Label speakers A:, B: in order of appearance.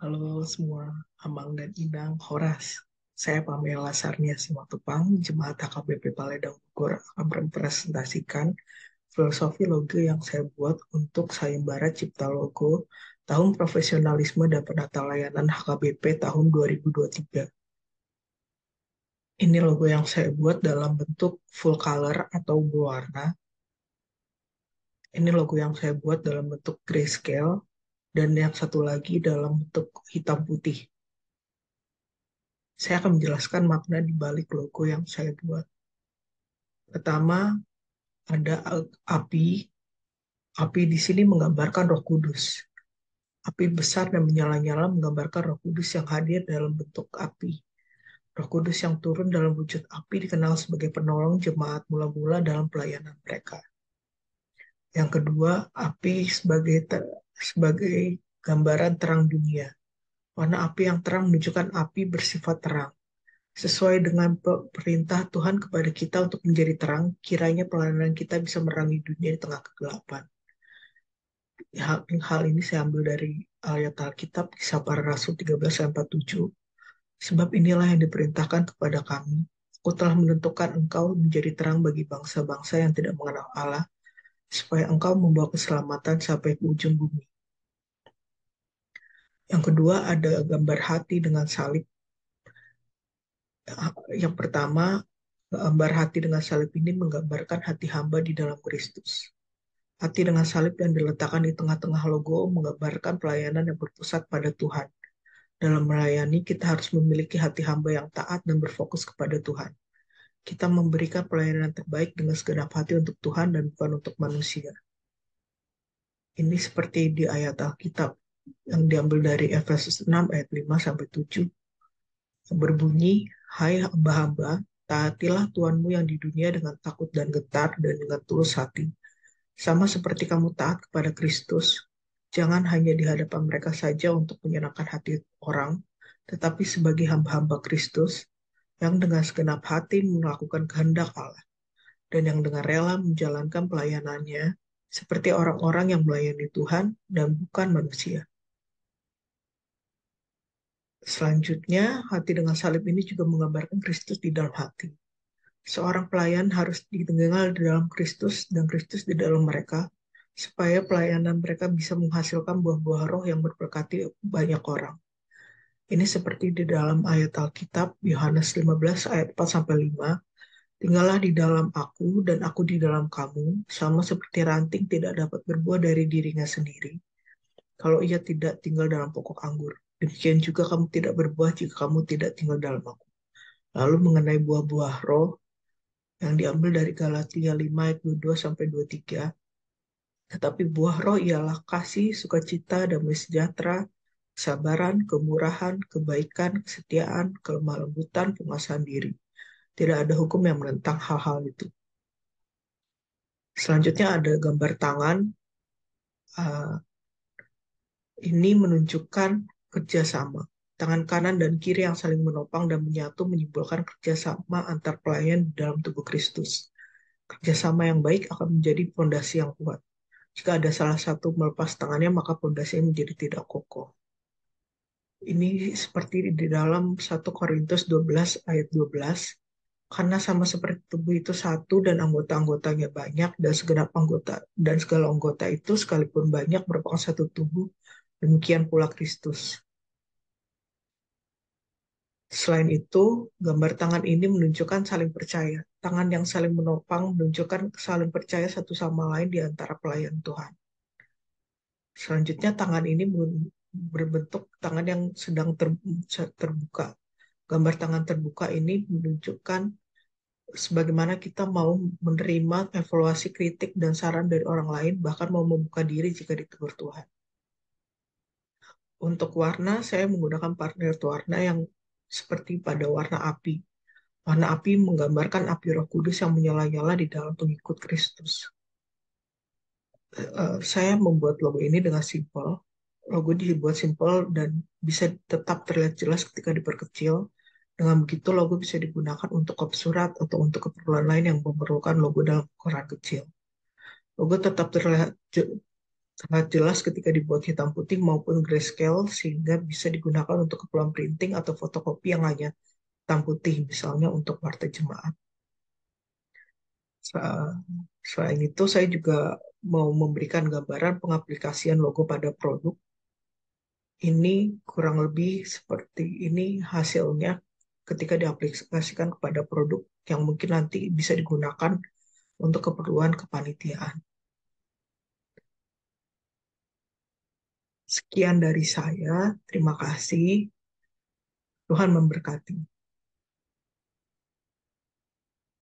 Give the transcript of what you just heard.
A: Halo semua, Amang dan Inang, Horas. Saya Pamela Sarnia Simatupang, Jemaat HKBP Paledang Bogor akan merepresentasikan filosofi logo yang saya buat untuk Sayembara Cipta Logo Tahun Profesionalisme dan Penata Layanan HKBP tahun 2023. Ini logo yang saya buat dalam bentuk full color atau berwarna. Ini logo yang saya buat dalam bentuk grayscale dan yang satu lagi dalam bentuk hitam putih. Saya akan menjelaskan makna di balik logo yang saya buat. Pertama, ada api. Api di sini menggambarkan Roh Kudus. Api besar dan menyala-nyala menggambarkan Roh Kudus yang hadir dalam bentuk api. Roh Kudus yang turun dalam wujud api dikenal sebagai penolong jemaat mula-mula dalam pelayanan mereka. Yang kedua, api sebagai gambaran terang dunia. Warna api yang terang menunjukkan api bersifat terang. Sesuai dengan perintah Tuhan kepada kita untuk menjadi terang, kiranya pelayanan kita bisa menerangi dunia di tengah kegelapan. Hal ini saya ambil dari ayat Alkitab, Kisah Para Rasul 13:47. Sebab inilah yang diperintahkan kepada kami. Aku telah menentukan engkau menjadi terang bagi bangsa-bangsa yang tidak mengenal Allah, supaya engkau membawa keselamatan sampai ke ujung bumi. Yang kedua ada gambar hati dengan salib. Yang pertama, gambar hati dengan salib ini menggambarkan hati hamba di dalam Kristus. Hati dengan salib yang diletakkan di tengah-tengah logo menggambarkan pelayanan yang berpusat pada Tuhan. Dalam melayani, kita harus memiliki hati hamba yang taat dan berfokus kepada Tuhan. Kita memberikan pelayanan terbaik dengan segenap hati untuk Tuhan dan bukan untuk manusia. Ini seperti di ayat Alkitab yang diambil dari Efesus 6 ayat 5-7. Yang berbunyi, hai hamba-hamba, taatilah Tuhanmu yang di dunia dengan takut dan gentar dan dengan tulus hati. Sama seperti kamu taat kepada Kristus, jangan hanya di hadapan mereka saja untuk menyenangkan hati orang, tetapi sebagai hamba-hamba Kristus yang dengan segenap hati melakukan kehendak Allah dan yang dengan rela menjalankan pelayanannya seperti orang-orang yang melayani Tuhan dan bukan manusia. Selanjutnya, hati dengan salib ini juga menggambarkan Kristus di dalam hati. Seorang pelayan harus ditinggal di dalam Kristus dan Kristus di dalam mereka, supaya pelayanan mereka bisa menghasilkan buah-buah roh yang berberkati banyak orang. Ini seperti di dalam ayat Alkitab, Yohanes 15 ayat 4-5. Tinggallah di dalam aku dan aku di dalam kamu, sama seperti ranting tidak dapat berbuah dari dirinya sendiri, kalau ia tidak tinggal dalam pokok anggur. Demikian juga kamu tidak berbuah jika kamu tidak tinggal dalam aku. Lalu mengenai buah-buah roh, yang diambil dari Galatia 5 ayat 22-23. Tetapi buah roh ialah kasih, sukacita, damai sejahtera, kesabaran, kemurahan, kebaikan, kesetiaan, kelemah lembutan, penguasaan diri. Tidak ada hukum yang menentang hal-hal itu. Selanjutnya ada gambar tangan. Uh, ini menunjukkan kerjasama. Tangan kanan dan kiri yang saling menopang dan menyatu menyimbolkan kerjasama antar pelayan di dalam tubuh Kristus. Kerjasama yang baik akan menjadi fondasi yang kuat. Jika ada salah satu melepas tangannya, maka fondasinya menjadi tidak kokoh. Ini seperti di dalam 1 Korintus 12 ayat 12. Karena sama seperti tubuh itu satu dan anggota-anggotanya banyak dan segenap anggota dan segala anggota itu sekalipun banyak merupakan satu tubuh, demikian pula Kristus. Selain itu, gambar tangan ini menunjukkan saling percaya. Tangan yang saling menopang menunjukkan saling percaya satu sama lain di antara pelayan Tuhan. Selanjutnya, tangan ini berbentuk tangan yang sedang terbuka. Gambar tangan terbuka ini menunjukkan sebagaimana kita mau menerima evaluasi kritik dan saran dari orang lain, bahkan mau membuka diri jika ditegur Tuhan. Untuk warna, saya menggunakan partner warna yang seperti pada warna api. Warna api menggambarkan api Roh Kudus yang menyala-nyala di dalam pengikut Kristus. Saya membuat logo ini dengan simpel. Logo dibuat simpel dan bisa tetap terlihat jelas ketika diperkecil. Dengan begitu, logo bisa digunakan untuk kop surat atau untuk keperluan lain yang memerlukan logo dalam ukuran kecil. Logo tetap terlihat Sangat jelas ketika dibuat hitam putih maupun grayscale sehingga bisa digunakan untuk keperluan printing atau fotokopi yang hanya hitam putih, misalnya untuk akta jemaat. Selain itu, saya juga mau memberikan gambaran pengaplikasian logo pada produk. Ini kurang lebih seperti ini hasilnya ketika diaplikasikan kepada produk yang mungkin nanti bisa digunakan untuk keperluan kepanitiaan. Sekian dari saya. Terima kasih. Tuhan memberkati.